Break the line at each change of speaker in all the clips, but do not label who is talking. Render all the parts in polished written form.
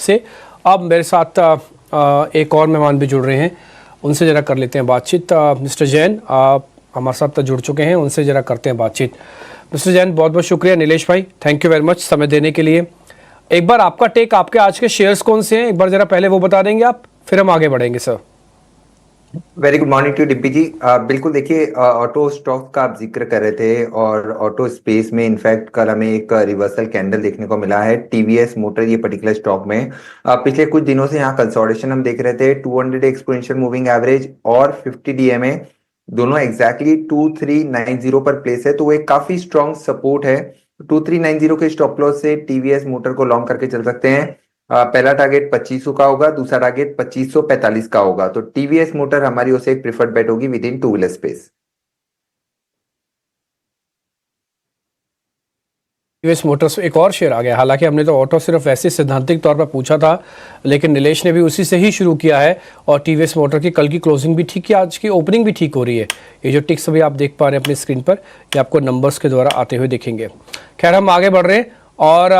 से। अब मेरे साथ एक और मेहमान भी जुड़ रहे हैं, उनसे ज़रा कर लेते हैं बातचीत। मिस्टर जैन आप हमारे साथ जुड़ चुके हैं, उनसे ज़रा करते हैं बातचीत। मिस्टर जैन बहुत बहुत शुक्रिया। नीलेश भाई थैंक यू वेरी मच समय देने के लिए। एक बार आपका टेक, आपके आज के शेयर्स कौन से हैं, एक बार ज़रा पहले वो बता देंगे आप, फिर हम आगे बढ़ेंगे sir.
Very good morning to Dimpy ji. बिल्कुल देखिए, ऑटो स्टॉक का आप जिक्र कर रहे थे और ऑटो स्पेस में इनफैक्ट कल हमें एक रिवर्सल कैंडल देखने को मिला है टीवीएस मोटर ये पर्टिकुलर स्टॉक में। पिछले कुछ दिनों से यहाँ कंसोलिडेशन हम देख रहे थे। 200 एक्सपोनेंशियल मूविंग एवरेज और 50 डीएमए दोनों एग्जैक्टली 2390 पर प्लेस है, तो वो एक काफी स्ट्रॉन्ग सपोर्ट है। 2390 के स्टॉप लॉस से टीवीएस मोटर को लॉन्ग करके चल सकते हैं। पहला टारगेट 2500 का होगा, दूसरा टारगेट 2545 का होगा। तो टीवीएस मोटर हमारी ओर से एक प्रिफर्ड बेट होगी with in two wheeler space.
TVS Motors एक और शेयर आ गया। हालांकि हमने तो ऑटो सिर्फ ऐसे सैद्धांतिक तौर पर पूछा था, लेकिन नीलेश ने भी उसी से ही शुरू किया है और टीवीएस मोटर की कल की क्लोजिंग भी ठीक है, आज की ओपनिंग भी ठीक हो रही है। ये जो टिक्स अभी आप देख पा रहे हैं अपनी स्क्रीन पर, ये आपको नंबर्स के द्वारा आते हुए दिखेंगे। खैर हम आगे बढ़ रहे हैं और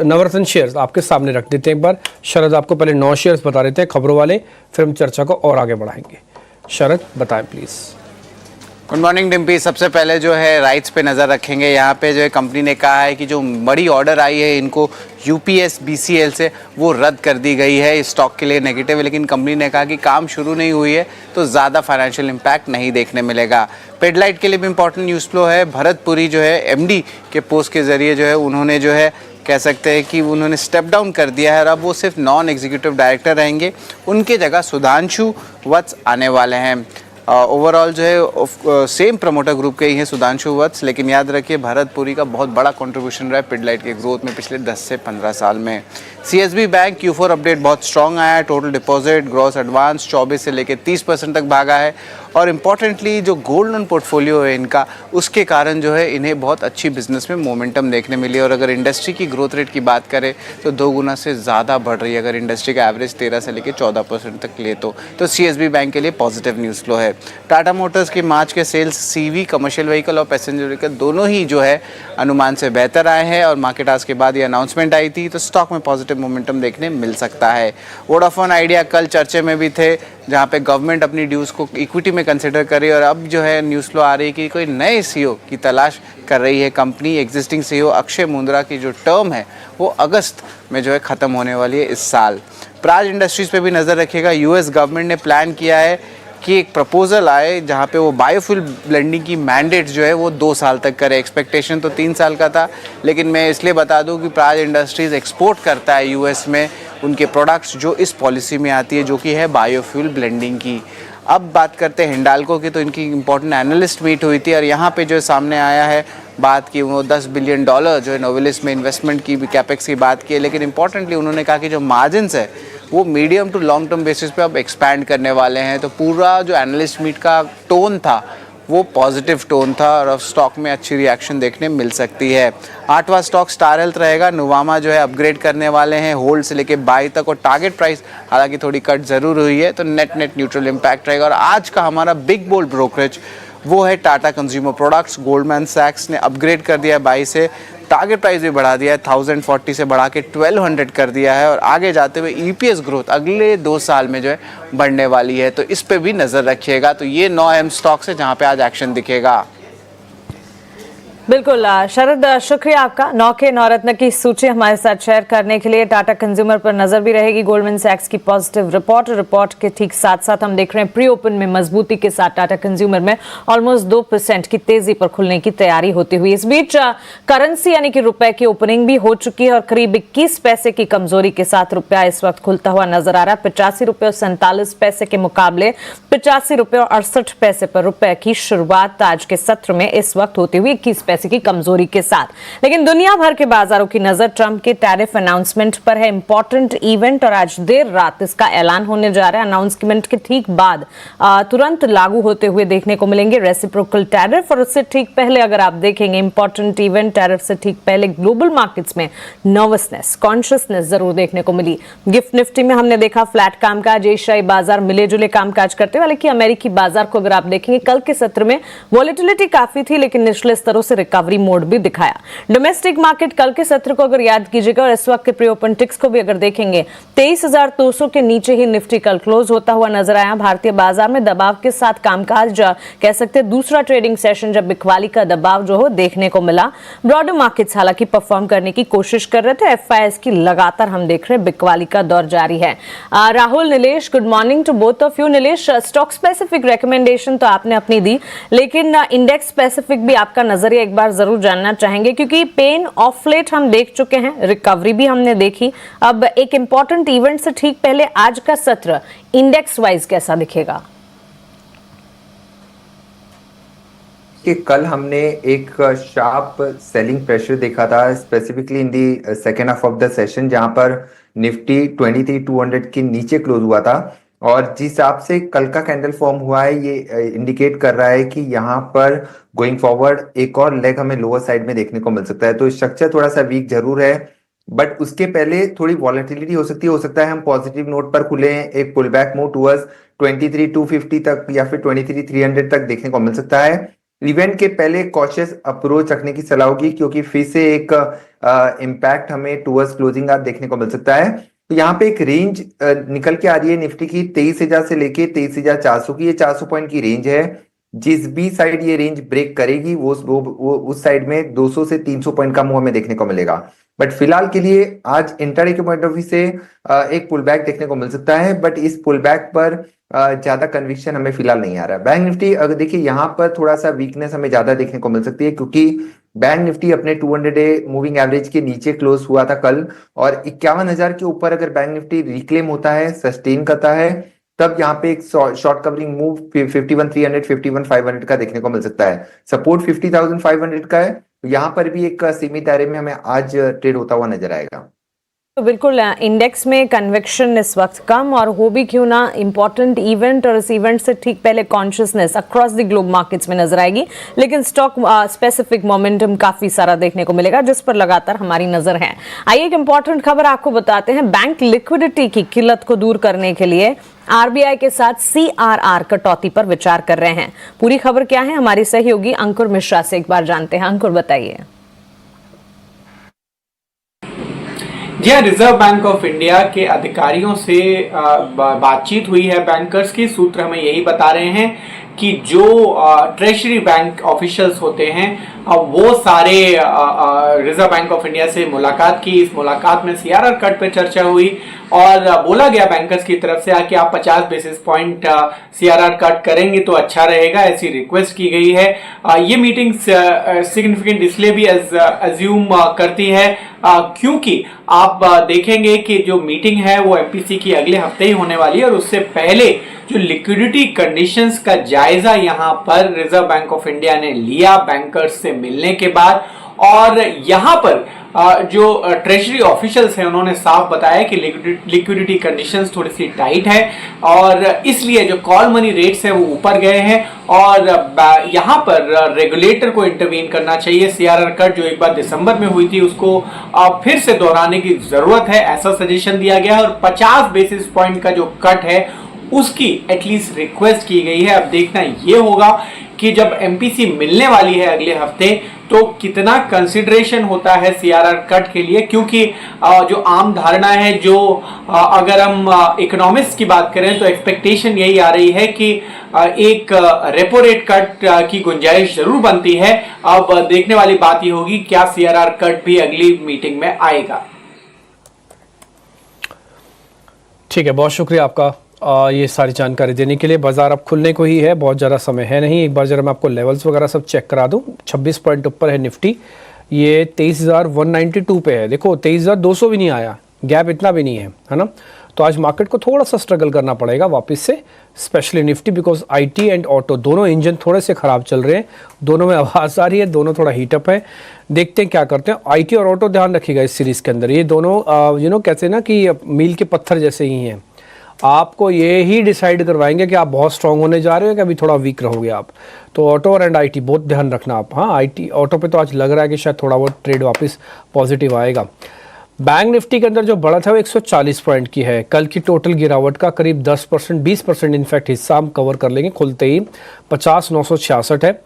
नवरत्न शेयर्स आपके सामने रख देते हैं। एक बार शरद आपको पहले 9 शेयर्स बता देते हैं खबरों वाले, फिर हम चर्चा को और आगे बढ़ाएंगे। शरद बताएं प्लीज़।
Good morning Dimpy. सबसे पहले जो है राइट्स पे नज़र रखेंगे। यहाँ पे जो है कंपनी ने कहा है कि जो बड़ी ऑर्डर आई है इनको यूपीएस बीसीएल से, वो रद्द कर दी गई है। इस स्टॉक के लिए नेगेटिव है, लेकिन कंपनी ने कहा कि काम शुरू नहीं हुई है तो ज़्यादा फाइनेंशियल इम्पैक्ट नहीं देखने मिलेगा। पेडलाइट के लिए भी इंपॉर्टेंट न्यूज़ फ्लो है। भरत पुरी जो है एमडी के पोस्ट के जरिए जो है उन्होंने जो है कह सकते हैं कि उन्होंने स्टेप डाउन कर दिया है और अब वो सिर्फ नॉन एग्जीक्यूटिव डायरेक्टर रहेंगे। उनके जगह सुधांशु वत्स आने वाले हैं। ओवरऑल जो है सेम प्रमोटर ग्रुप के ही हैं सुधांशु वत्स, लेकिन याद रखिए भरत पुरी का बहुत बड़ा कंट्रीब्यूशन रहा है पिडलाइट के ग्रोथ में पिछले 10 से 15 साल में। सीएसबी बैंक Q4 अपडेट बहुत स्ट्रॉन्ग आया है। टोटल डिपॉजिट ग्रॉस एडवांस 24 से लेकर 30% तक भागा है और इम्पॉर्टेंटली जो गोल्ड लोन पोर्टफोलियो है इनका, उसके कारण जो है इन्हें बहुत अच्छी बिजनेस में मोमेंटम देखने मिली। और अगर इंडस्ट्री की ग्रोथ रेट की बात करें तो 2 गुना से ज़्यादा बढ़ रही है। अगर इंडस्ट्री का एवरेज 13 से लेकर 14% तक ले तो सीएसबी बैंक के लिए पॉजिटिव न्यूज़ फ्लो है। टाटा मोटर्स की मार्च के सेल्स सीवी कमर्शियल व्हीकल और पैसेंजर व्हीकल दोनों ही जो है अनुमान से बेहतर आए हैं और मार्केट आज के बाद ये अनाउंसमेंट आई थी, तो स्टॉक में पॉजिटिव मोमेंटम देखने मिल सकता है। वोडाफोन आइडिया कल चर्चे में भी थे, जहां पे गवर्नमेंट अपनी ड्यूज को इक्विटी में कंसिडर करे और अब जो है न्यूज़ फ्लो आ रही है कि कोई नए सीईओ की तलाश कर रही है company. Existing CEO Akshay Mundra की जो टर्म है वो अगस्त में जो है ख़त्म होने वाली है इस साल। प्राज इंडस्ट्रीज़ पे भी नज़र रखिएगा। यूएस गवर्नमेंट ने प्लान किया है कि एक प्रपोजल आए जहाँ पे वो बायोफ्यूल ब्लेंडिंग की मैंडेट जो है वो 2 साल तक करे। एक्सपेक्टेशन तो 3 साल का था, लेकिन मैं इसलिए बता दूं कि प्राज इंडस्ट्रीज़ एक्सपोर्ट करता है यूएस में उनके प्रोडक्ट्स जो इस पॉलिसी में आती है, जो कि है बायोफ्यूल ब्लेंडिंग की। अब बात करते हैं हिंडाल्को की, तो इनकी इंपॉर्टेंट एनालिस्ट मीट हुई थी और यहाँ पे जो सामने आया है बात की, वो $10 बिलियन जो है नोवेलिस में इन्वेस्टमेंट की भी, कैपेक्स की बात की है। लेकिन इंपॉर्टेंटली उन्होंने कहा कि जो मार्जिन्स है वो medium to long term basis पे अब एक्सपैंड करने वाले हैं। तो पूरा जो एनालिस्ट मीट का टोन था वो पॉजिटिव टोन था और अब स्टॉक में अच्छी रिएक्शन देखने मिल सकती है। 8वां स्टॉक स्टार हेल्थ रहेगा। नुवामा जो है अपग्रेड करने वाले हैं होल्ड से लेके बाई तक और टारगेट प्राइस हालांकि थोड़ी कट ज़रूर हुई है, तो नेट न्यूट्रल इम्पैक्ट रहेगा। और आज का हमारा बिग बोल्ड ब्रोकरेज वो है टाटा कंज्यूमर प्रोडक्ट्स। गोल्डमैन सैक्स ने अपग्रेड कर दिया है बाई से, टारगेट प्राइस भी बढ़ा दिया है 1040 से बढ़ा के 1200 कर दिया है और आगे जाते हुए ईपीएस ग्रोथ अगले 2 साल में जो है बढ़ने वाली है, तो इस पे भी नज़र रखिएगा। तो ये 9 अहम स्टॉक्स है जहाँ पे आज एक्शन दिखेगा।
बिल्कुल शरद, शुक्रिया आपका 9 के नवरत्न की सूची हमारे साथ शेयर करने के लिए। टाटा कंज्यूमर पर नजर भी रहेगी। गोल्डमैन सैक्स की पॉजिटिव रिपोर्ट के ठीक साथ साथ हम देख रहे हैं प्री ओपन में मजबूती के साथ टाटा कंज्यूमर में ऑलमोस्ट 2% की तेजी पर खुलने की तैयारी होती हुई। इस बीच करेंसी यानी कि रुपए की ओपनिंग भी हो चुकी है और करीब 21 पैसे की कमजोरी के साथ रुपया इस वक्त खुलता हुआ नजर आ रहा है। 85 रुपये और 47 पैसे के मुकाबले 85 रुपये और 68 पैसे पर रुपए की शुरुआत आज के सत्र में इस वक्त होती हुई 21 पैसे की कमजोरी के साथ। लेकिन दुनिया भर के बाजारों की नजर ट्रंप के टैरिफ अनाउंसमेंट पर है। इंपॉर्टेंट इवेंट और आज देर रात इसका ऐलान होने जा रहा है। अनाउंसमेंट के ठीक बाद तुरंत लागू होते हुए देखने को मिलेंगे रेसिप्रोकल टैरिफ और उससे ठीक पहले अगर आप देखेंगे इंपॉर्टेंट इवेंट टैरिफ से ठीक पहले ग्लोबल मार्केट्स में नर्वसनेस, कॉन्शियसनेस जरूर देखने को मिली। गिफ्ट निफ्टी में हमने देखा फ्लैट कामकाज, एशियाई बाजार मिले जुले कामकाज करते हुए, हालांकि अमेरिकी बाजार को अगर आप देखेंगे कल के सत्र में वॉलेटिलिटी काफी थी लेकिन निचले स्तरों से रिकवरी मोड भी दिखाया। डोमेस्टिक मार्केट कल के सत्र को अगर याद कीजिएगा और इस वक्त के प्री ओपन टिक्स को भी अगर देखेंगे 23,200 के नीचे ही निफ्टी कल क्लोज होता हुआ नजर आया। भारतीय बाजार में दबाव के साथ कामकाज कह सकते हैं, दूसरा ट्रेडिंग सेशन जब बिकवाली का दबाव जो हो देखने को मिला। ब्रॉडर मार्केट्स हालांकि परफॉर्म करने की कोशिश कर रहे थे। एफआईएस की लगातार हम देख रहे हैं बिकवाली का दौर जारी है। Rahul, Nilesh, good morning to both of you. Nilesh, stock specific recommendation तो आपने अपनी दी, लेकिन इंडेक्स स्पेसिफिक भी आपका नजरिया एक बार जरूर जानना चाहेंगे, क्योंकि पेन ऑफ लेट हम देख चुके हैं, रिकवरी भी हमने देखी। अब एक इंपॉर्टेंट इवेंट से ठीक पहले आज का सत्र इंडेक्स वाइज कैसा दिखेगा?
कि कल हमने एक शार्प सेलिंग प्रेशर देखा था, specifically in the second half of the session, जहां पर निफ्टी 23,200 के नीचे क्लोज हुआ था। और जिस हिसाब से कल का कैंडल फॉर्म हुआ है, ये इंडिकेट कर रहा है कि यहाँ पर गोइंग फॉरवर्ड एक और लेग हमें लोअर साइड में देखने को मिल सकता है। तो स्ट्रक्चर थोड़ा सा वीक जरूर है, बट उसके पहले थोड़ी वॉलेटिलिटी हो सकता है हम पॉजिटिव नोट पर खुले हैं। एक पुल बैक मूव टूवर्ड्स 23,250 तक या फिर 23,300 तक देखने को मिल सकता है। इवेंट के पहले कॉशियस अप्रोच रखने की सलाह होगी, क्योंकि फिर से एक इम्पैक्ट हमें टूवर्ड्स क्लोजिंग आप देखने को मिल सकता है। तो यहाँ पे एक रेंज निकल के आ रही है निफ्टी की 23,000 से लेके 23,400 की। ये 400 पॉइंट की रेंज है। जिस भी साइड ये रेंज ब्रेक करेगी वो उस साइड में 200 से 300 पॉइंट का मूव हमें देखने को मिलेगा। बट फिलहाल के लिए आज इंट्राडे के पॉइंट ऑफ व्यू से एक पुल बैक देखने को मिल सकता है, बट इस पुल बैक पर ज्यादा कन्विक्शन हमें फिलहाल नहीं आ रहा है। बैंक निफ्टी अगर देखिए यहाँ पर थोड़ा सा वीकनेस हमें ज्यादा देखने को मिल सकती है, क्योंकि बैंक निफ्टी अपने 200 डे मूविंग एवरेज के नीचे क्लोज हुआ था कल, और 51,000 के ऊपर अगर बैंक निफ्टी रिक्लेम होता है, सस्टेन करता है, तब यहाँ पे एक शॉर्ट कवरिंग मूव 51,300 51,500 का देखने को मिल सकता है। सपोर्ट 50,500 का है, तो यहाँ पर भी एक सीमित दायरे में हमें आज ट्रेड होता हुआ नजर आएगा।
तो बिल्कुल इंडेक्स में कन्विक्शन इस वक्त कम, और हो भी क्यों ना इंपॉर्टेंट इवेंट, और इस इवेंट से ठीक पहले consciousness across the globe markets में नजर आएगी। लेकिन स्टॉक स्पेसिफिक मोमेंटम काफी सारा देखने को मिलेगा, जिस पर लगातार हमारी नजर है। आइए एक इंपॉर्टेंट खबर आपको बताते हैं। बैंक लिक्विडिटी की किल्लत को दूर करने के लिए आरबीआई के साथ सीआरआर कटौती पर विचार कर रहे हैं। पूरी खबर क्या है, हमारी सहयोगी अंकुर मिश्रा से एक बार जानते हैं। अंकुर, बताइए।
जी हाँ, रिजर्व बैंक ऑफ इंडिया के अधिकारियों से बातचीत हुई है। बैंकर्स के सूत्र हमें यही बता रहे हैं कि जो ट्रेजरी बैंक ऑफिशियल्स होते हैं वो सारे रिजर्व बैंक ऑफ इंडिया से मुलाकात की। इस मुलाकात में सीआरआर कट पे चर्चा हुई और बोला गया बैंकर्स की तरफ से कि आप 50 बेसिस पॉइंट सीआरआर कट करेंगे तो अच्छा रहेगा, ऐसी रिक्वेस्ट की गई है। ये मीटिंग सिग्निफिकेंट इसलिए भी अज्यूम करती है क्योंकि आप देखेंगे कि जो मीटिंग है वो एमपीसी की अगले हफ्ते ही होने वाली है, और उससे पहले जो लिक्विडिटी कंडीशंस का जायजा यहां पर रिजर्व बैंक ऑफ इंडिया ने लिया बैंकर्स से मिलने के बाद, और यहां पर जो ट्रेजरी ऑफिशियल्स हैं उन्होंने साफ बताया कि लिक्विडिटी कंडीशंस थोड़ी सी टाइट है, और इसलिए जो कॉल मनी रेट्स है वो ऊपर गए हैं, और यहां पर रेगुलेटर को इंटरवीन करना चाहिए। सीआरआर कट जो एक बार दिसंबर में हुई थी उसको फिर से दोहराने की जरूरत है, ऐसा सजेशन दिया गया है। और 50 बेसिस पॉइंट का जो कट है उसकी एटलीस्ट रिक्वेस्ट की गई है। अब देखना ये होगा कि जब एमपीसी मिलने वाली है अगले हफ्ते तो कितना कंसिडरेशन होता है सीआरआर कट के लिए, क्योंकि जो आम धारणा है, जो अगर हम इकोनॉमिक्स की बात करें तो एक्सपेक्टेशन यही आ रही है कि एक रेपो रेट कट की गुंजाइश जरूर बनती है। अब देखने वाली बात ये होगी क्या सीआरआर कट भी अगली मीटिंग में आएगा।
ठीक है, बहुत शुक्रिया आपका ये सारी जानकारी देने के लिए। बाजार अब खुलने को ही है, बहुत ज़्यादा समय है नहीं। एक बार जरा मैं आपको लेवल्स वगैरह सब चेक करा दूं। 26 पॉइंट ऊपर है निफ्टी, ये 23,192 पे है। देखो 23,200 भी नहीं आया, गैप इतना भी नहीं है ना। तो आज मार्केट को थोड़ा सा स्ट्रगल करना पड़ेगा वापस से, specially Nifty, because IT and auto दोनों इंजन थोड़े से ख़राब चल रहे हैं, दोनों में आवाज़ आ रही है, दोनों थोड़ा हीटअप है। देखते हैं क्या करते हैं। आईटी और ऑटो ध्यान रखिएगा इस सीरीज़ के अंदर, ये दोनों कहते हैं ना कि मील के पत्थर जैसे ही हैं। आपको ये ही डिसाइड करवाएंगे कि आप बहुत स्ट्रांग होने जा रहे हो कि अभी थोड़ा वीक रहोगे आप। तो ऑटो और एंड आईटी बहुत ध्यान रखना आप। हाँ, आईटी ऑटो पे तो आज लग रहा है कि शायद थोड़ा बहुत ट्रेड वापस पॉजिटिव आएगा। बैंक निफ्टी के अंदर जो बढ़त है वो 140 पॉइंट की है। कल की टोटल गिरावट का करीब 10% 20% इनफैक्ट हिस्सा हम कवर कर लेंगे खुलते ही। 50,966 है।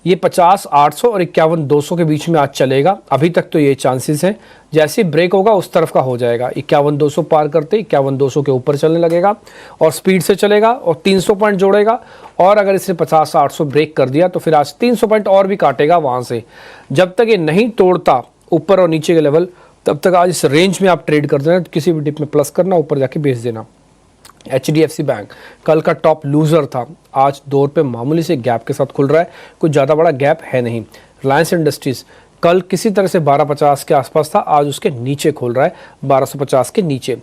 ये 50-800 और 51-200 के बीच में आज चलेगा। अभी तक तो ये चांसेस हैं, जैसे ब्रेक होगा उस तरफ का हो जाएगा। 51-200 पार करते 51-200 के ऊपर चलने लगेगा और स्पीड से चलेगा और 300 पॉइंट जोड़ेगा। और अगर इसने 50-800 ब्रेक कर दिया तो फिर आज 300 पॉइंट और भी काटेगा वहाँ से। जब तक ये नहीं तोड़ता ऊपर और नीचे के लेवल, तब तक आज इस रेंज में आप ट्रेड कर देना। किसी भी डिप में प्लस करना, ऊपर जाके बेच देना। HDFC बैंक कल का टॉप लूजर था, आज ₹2 मामूली से गैप के साथ खुल रहा है, कुछ ज़्यादा बड़ा गैप है नहीं। रिलायंस इंडस्ट्रीज कल किसी तरह से 1250 के आसपास था, आज उसके नीचे खुल रहा है, 1250 के नीचे।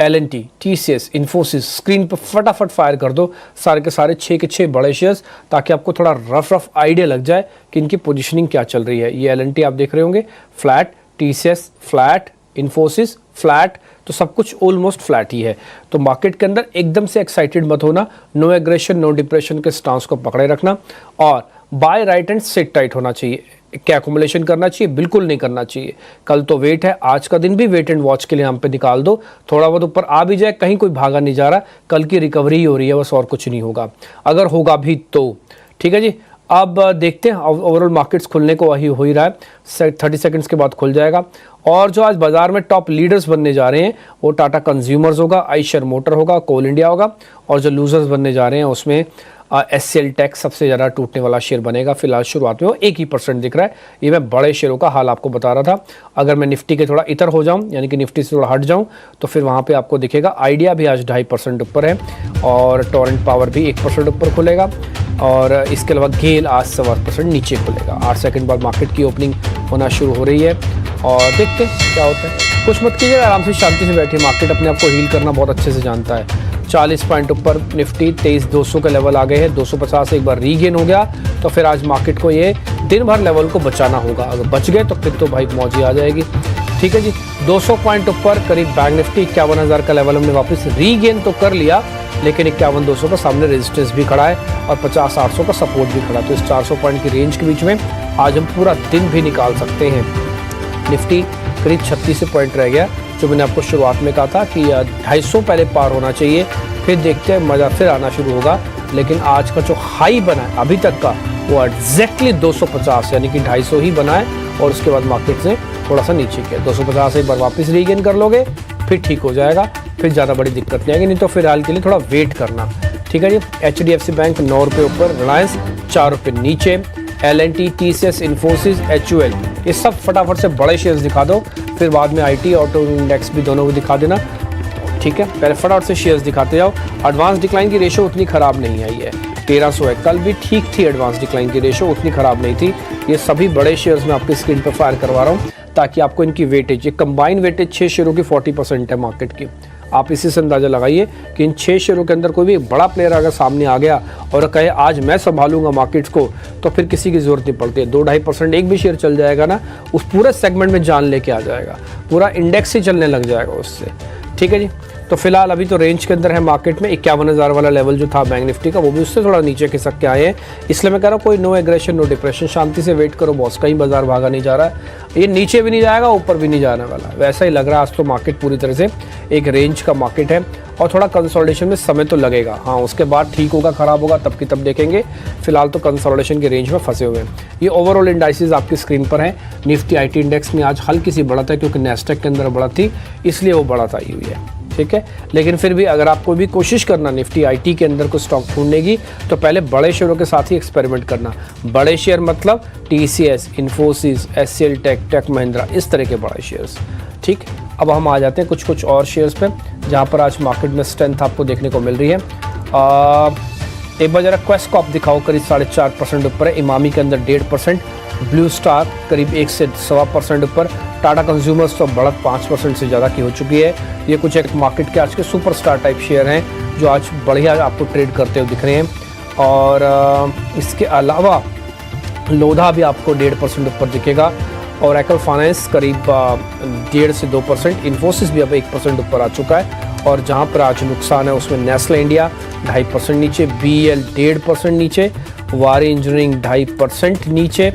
L&T, TCS, इन्फोसिस, स्क्रीन पर फटाफट फायर कर दो सारे के सारे 6 के 6 बड़े शेयर्स, ताकि आपको थोड़ा रफ आइडिया लग जाए कि इनकी पोजीशनिंग क्या चल रही है। ये L&T आप देख रहे होंगे flat, TCS flat, Infosys flat, तो सब कुछ ऑलमोस्ट फ्लैट ही है। तो मार्केट के अंदर एकदम से एक्साइटेड मत होना, नो एग्रेशन नो डिप्रेशन के स्टांस को पकड़े रखना और buy right and set tight होना चाहिए। क्या एक्युमुलेशन करना चाहिए? बिल्कुल नहीं करना चाहिए। कल तो वेट है, आज का दिन भी वेट एंड वॉच के लिए हम पे निकाल दो। थोड़ा बहुत ऊपर आ भी जाए, कहीं कोई भागा नहीं जा रहा, कल की रिकवरी ही हो रही है बस, और कुछ नहीं होगा। अगर होगा भी तो ठीक है जी। अब देखते हैं, ओवरऑल मार्केट्स खुलने को वही हो ही रहा है, 30 सेकंड्स के बाद खुल जाएगा। और जो आज बाजार में टॉप लीडर्स बनने जा रहे हैं वो टाटा कंज्यूमर्स होगा, आइशर मोटर होगा, कोल इंडिया होगा, और जो लूजर्स बनने जा रहे हैं उसमें SCL टेक सबसे ज़्यादा टूटने वाला शेयर बनेगा। फिलहाल शुरुआत में वो 1% दिख रहा है। ये मैं बड़े शेयरों का हाल आपको बता रहा था। अगर मैं निफ्टी के थोड़ा इतर हो जाऊं, यानी कि निफ्टी से थोड़ा हट जाऊं, तो फिर वहाँ पे आपको दिखेगा आइडिया भी आज 2.5% ऊपर है और टोरेंट पावर भी 1% ऊपर खुलेगा। और इसके अलावा गेल आज 1.25% नीचे खुलेगा। 8 सेकंड बाद मार्केट की ओपनिंग होना शुरू हो रही है और देखते हैं क्या होता है। कुछ मत कीजिए, आराम से शांति से बैठिए। मार्केट अपने आप को हील करना बहुत अच्छे से जानता है। 40 पॉइंट ऊपर निफ्टी 23,200 के लेवल आ गए हैं। 250 एक बार रीगेन हो गया तो फिर आज मार्केट को ये दिन भर लेवल को बचाना होगा। अगर बच गए तो फिर तो भाई मौज ही आ जाएगी। ठीक है जी। 200 पॉइंट ऊपर करीब बैंक निफ्टी 51,000 का लेवल हमने वापस रीगेन तो कर लिया, लेकिन 51,200 का सामने रेजिस्टेंस भी खड़ा है और 50,800 का सपोर्ट भी खड़ा है। तो इस 400 पॉइंट की रेंज के बीच में आज हम पूरा दिन भी निकाल सकते हैं। निफ्टी करीब 36 पॉइंट रह गया, जो मैंने आपको शुरुआत में कहा था कि 250 पहले पार होना चाहिए, फिर देखते हैं मज़ा फिर आना शुरू होगा। लेकिन आज का जो हाई बना है अभी तक का वो एग्जैक्टली 250 यानी कि 250 ही बना है और उसके बाद मार्केट ने थोड़ा सा नीचे किया। 250 एक बार वापस रीगेन कर लोगे फिर ठीक हो जाएगा, फिर ज़्यादा बड़ी दिक्कत नहीं आएगी। नहीं तो फिलहाल के लिए थोड़ा वेट करना। ठीक है जी। HDFC बैंक 9 रुपये ऊपर, रिलायंस 4 रुपये नीचे, L&T, TCS, इन्फोसिस, HUL ये सब फटाफट से बड़े शेयर्स दिखा दो, फिर बाद में IT ऑटो इंडेक्स भी दोनों को दिखा देना। ठीक है, पहले फटाफट से शेयर्स दिखाते जाओ। एडवांस डिक्लाइन की रेशो उतनी ख़राब नहीं आई है, 1300 है। कल भी ठीक थी, एडवांस डिक्लाइन की रेशो उतनी ख़राब नहीं थी। ये सभी बड़े शेयर्स मैं आपकी स्क्रीन पर फायर करवा रहा हूँ ताकि आपको इनकी वेटेज, ये कंबाइन वेटेज 6 शेयरों की 40% है मार्केट की। आप इसी से अंदाज़ा लगाइए कि इन 6 शेयरों के अंदर कोई भी बड़ा प्लेयर अगर सामने आ गया और कहे आज मैं संभालूंगा मार्केट्स को, तो फिर किसी की ज़रूरत नहीं पड़ती है। 2-2.5% एक भी शेयर चल जाएगा ना, उस पूरे सेगमेंट में जान लेके आ जाएगा, पूरा इंडेक्स ही चलने लग जाएगा उससे। ठीक है जी। तो फिलहाल अभी तो रेंज के अंदर है मार्केट में। 51,000 वाला लेवल जो था बैंक निफ्टी का, वो भी उससे थोड़ा नीचे खिसक के आए हैं। इसलिए मैं कह रहा हूँ कोई नो एग्रेशन नो डिप्रेशन, शांति से वेट करो बॉस, कहीं बाजार भागा नहीं जा रहा है। ये नीचे भी नहीं जाएगा, ऊपर भी नहीं जाने वाला, वैसा ही लग रहा है। आज तो मार्केट पूरी तरह से एक रेंज का मार्केट है और थोड़ा कंसोलिडेशन में समय तो लगेगा। हाँ, उसके बाद ठीक होगा खराब होगा तब की तब देखेंगे। फिलहाल तो कंसोलिडेशन की रेंज में फंसे हुए हैं। ये ओवरऑल इंडाइसेस आपकी स्क्रीन पर है। निफ्टी IT इंडेक्स में आज हल्की सी बढ़त है क्योंकि नेस्डेक के अंदर बढ़त थी, इसलिए वो बढ़त आई हुई है। ठीक है, लेकिन फिर भी अगर आपको भी कोशिश करना निफ्टी IT के अंदर को स्टॉक ढूंढने की, तो पहले बड़े शेयरों के साथ ही एक्सपेरिमेंट करना। बड़े शेयर मतलब TCS, Infosys, SCL tech, tech Mahindra, इस तरह के बड़े शेयर्स। ठीक, अब हम आ जाते हैं कुछ और शेयर्स पे जहाँ पर आज मार्केट में स्ट्रेंथ आपको देखने को मिल रही है। एक बार जरा क्वेस्ट को आप दिखाओ, करीब 4.5% ऊपर है। इमामी के अंदर 1.5%, ब्लू स्टार करीब 1 से 1.25% ऊपर। टाटा कंज्यूमर्स तो बढ़त 5% से ज़्यादा की हो चुकी है। ये कुछ एक मार्केट के आज के सुपरस्टार टाइप शेयर हैं जो आज बढ़िया आपको ट्रेड करते हुए दिख रहे हैं। और इसके अलावा लोधा भी आपको 1.5% ऊपर दिखेगा और एकल फाइनेंस करीब 1.5 से 2%। इन्फोसिस भी अब 1% ऊपर आ चुका है। और जहाँ पर आज नुकसान है उसमें नेस्ले इंडिया 2.5% नीचे, BEL 1.5% नीचे, वारी इंजीनियरिंग 2.5% नीचे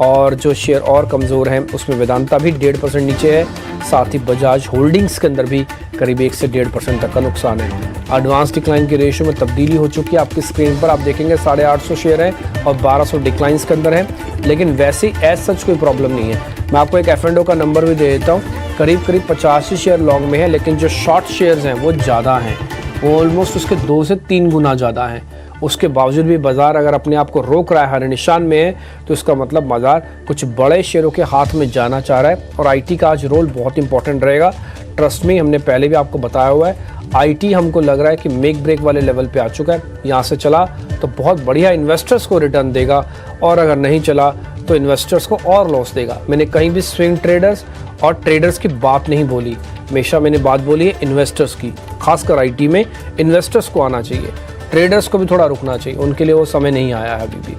और जो शेयर और कमज़ोर हैं उसमें वेदांता भी 1.5% नीचे है, साथ ही बजाज होल्डिंग्स के अंदर भी करीब 1 से 1.5% तक का नुकसान है। एडवांस डिक्लाइन की रेशियो में तब्दीली हो चुकी है, आपकी स्क्रीन पर आप देखेंगे 850 शेयर है और 1200 डिक्लाइंस के अंदर है, लेकिन वैसे एज सच कोई प्रॉब्लम नहीं है। मैं आपको एक F&O का नंबर भी दे देता हूँ, करीब 85 शेयर लॉन्ग में है, लेकिन जो शॉर्ट शेयर्स हैं वो ज़्यादा हैं, वो ऑलमोस्ट उसके 2 से 3 गुना ज़्यादा हैं। उसके बावजूद भी बाज़ार अगर अपने आप को रोक रहा है, हर निशान में है, तो इसका मतलब बाज़ार कुछ बड़े शेयरों के हाथ में जाना चाह रहा है और आईटी का आज रोल बहुत इंपॉर्टेंट रहेगा। ट्रस्ट में हमने पहले भी आपको बताया हुआ है, आईटी हमको लग रहा है कि मेक ब्रेक वाले लेवल पे आ चुका है। यहाँ से चला तो बहुत बढ़िया इन्वेस्टर्स को रिटर्न देगा और अगर नहीं चला तो इन्वेस्टर्स को और लॉस देगा। मैंने कहीं भी स्विंग ट्रेडर्स और ट्रेडर्स की बात नहीं बोली, हमेशा मैंने बात बोली है इन्वेस्टर्स की, खासकर आईटी में इन्वेस्टर्स को आना चाहिए, ट्रेडर्स को भी थोड़ा रुकना चाहिए, उनके लिए वो समय नहीं आया है अभी भी।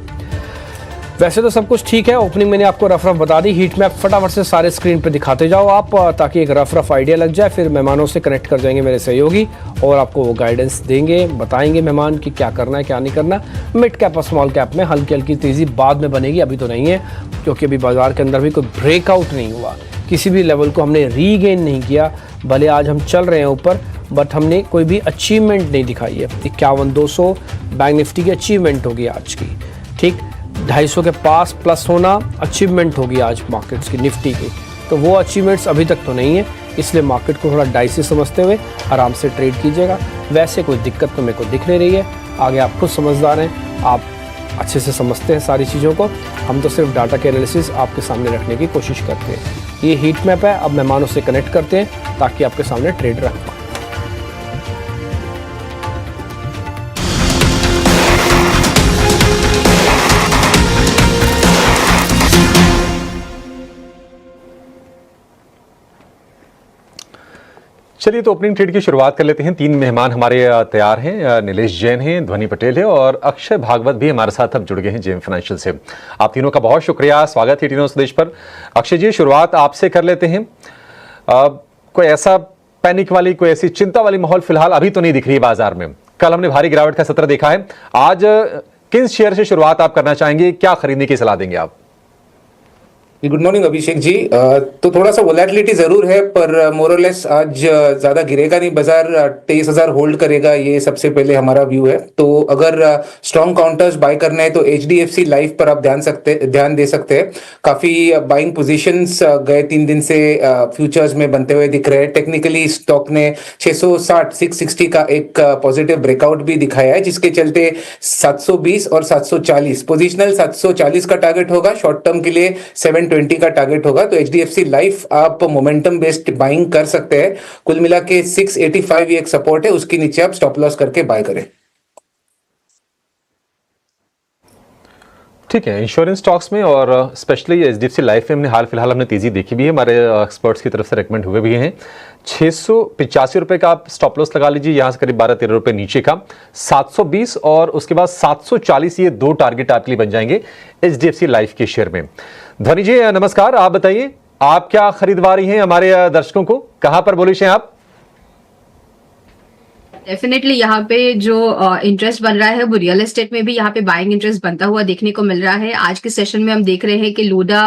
वैसे तो सब कुछ ठीक है, ओपनिंग मैंने आपको रफ बता दी, हीट मैप फटाफट से सारे स्क्रीन पे दिखाते जाओ आप, ताकि एक रफ आइडिया लग जाए। फिर मेहमानों से कनेक्ट कर जाएंगे मेरे सहयोगी और आपको वो गाइडेंस देंगे, बताएंगे मेहमान कि क्या करना है क्या नहीं करना। मिड कैप और स्मॉल कैप में हल्की हल्की तेज़ी बाद में बनेगी, अभी तो नहीं है, क्योंकि अभी बाजार के अंदर भी कोई ब्रेकआउट नहीं हुआ, किसी भी लेवल को हमने रीगेन नहीं किया। भले आज हम चल रहे हैं ऊपर, बट हमने कोई भी अचीवमेंट नहीं दिखाई है। 51,200 बैंक निफ्टी की अचीवमेंट होगी आज की, ठीक, 250 के पास प्लस होना अचीवमेंट होगी आज मार्केट्स की, निफ्टी की, तो वो अचीवमेंट्स अभी तक तो नहीं है, इसलिए मार्केट को थोड़ा डाइसी समझते हुए आराम से ट्रेड कीजिएगा। वैसे कोई दिक्कत तो मेरे को दिख नहीं रही है, आगे आप खुद समझदार हैं, आप अच्छे से समझते हैं सारी चीज़ों को, हम तो सिर्फ डाटा के एनालिसिस आपके सामने रखने की कोशिश करते हैं। ये हीट मैप है, अब मेहमानों से कनेक्ट करते हैं ताकि आपके सामने ट्रेड रख पाए।
चलिए तो ओपनिंग ट्रेड की शुरुआत कर लेते हैं। 3 मेहमान हमारे तैयार हैं, नीलेश जैन हैं, ध्वनि पटेल है और अक्षय भागवत भी हमारे साथ अब जुड़ गए हैं जेएम फाइनेंशियल से। आप तीनों का बहुत शुक्रिया, स्वागत है टीनो संदेश पर। अक्षय जी, शुरुआत आपसे कर लेते हैं। कोई ऐसा पैनिक वाली, कोई ऐसी चिंता वाली माहौल फिलहाल अभी तो नहीं दिख रही है बाजार में। कल हमने भारी गिरावट का सत्र देखा है, आज किन शेयर से शुरुआत आप करना चाहेंगे, क्या खरीदने की सलाह देंगे आप?
Good morning Abhishek ji. तो थोड़ा सा वोलेटिलिटी जरूर है, पर मोरलेस आज ज्यादा गिरेगा नहीं बाजार, 23,000 होल्ड करेगा, ये सबसे पहले हमारा व्यू है। तो अगर स्ट्रॉन्ग काउंटर्स बाय करना है तो HDFC लाइफ पर आप ध्यान दे सकते हैं। काफी बाइंग पोजीशंस गए 3 दिन से फ्यूचर्स में बनते हुए दिख रहे हैं। टेक्निकली स्टॉक ने 660 का एक पॉजिटिव ब्रेकआउट भी दिखाया है, जिसके चलते 720 और 740 पोजिशनल 740 का टारगेट होगा, शॉर्ट टर्म के लिए 720 का टारगेट होगा। तो HDFC लाइफ आप मोमेंटम बेस्ड बाइंग कर सकते हैं। कुल मिला के 685 ये एक सपोर्ट है, उसके नीचे आप स्टॉप लॉस करके बाय करें।
ठीक है, इंश्योरेंस स्टॉक्स में और स्पेशली HDFC लाइफ में हाल फिलहाल हमने तेजी देखी भी है, हमारे एक्सपर्ट्स की तरफ से रेकमेंड हुए भी हैं। 685 रुपए का आप स्टॉप लॉस लगा लीजिए, यहाँ से करीब 12-13 रुपए नीचे का 720 और उसके बाद 740, ये 2 टारगेट आपके लिए बन जाएंगे HDFC लाइफ के शेयर में। ध्वनि जी नमस्कार, आप बताइए आप क्या खरीदवा रही हैं हमारे दर्शकों को, कहां पर बुलिश हैं आप?
डेफिनेटली यहाँ पे जो इंटरेस्ट बन रहा है वो रियल एस्टेट में भी यहाँ पे बाइंग इंटरेस्ट बनता हुआ देखने को मिल रहा है। आज के सेशन में हम देख रहे हैं कि लूडा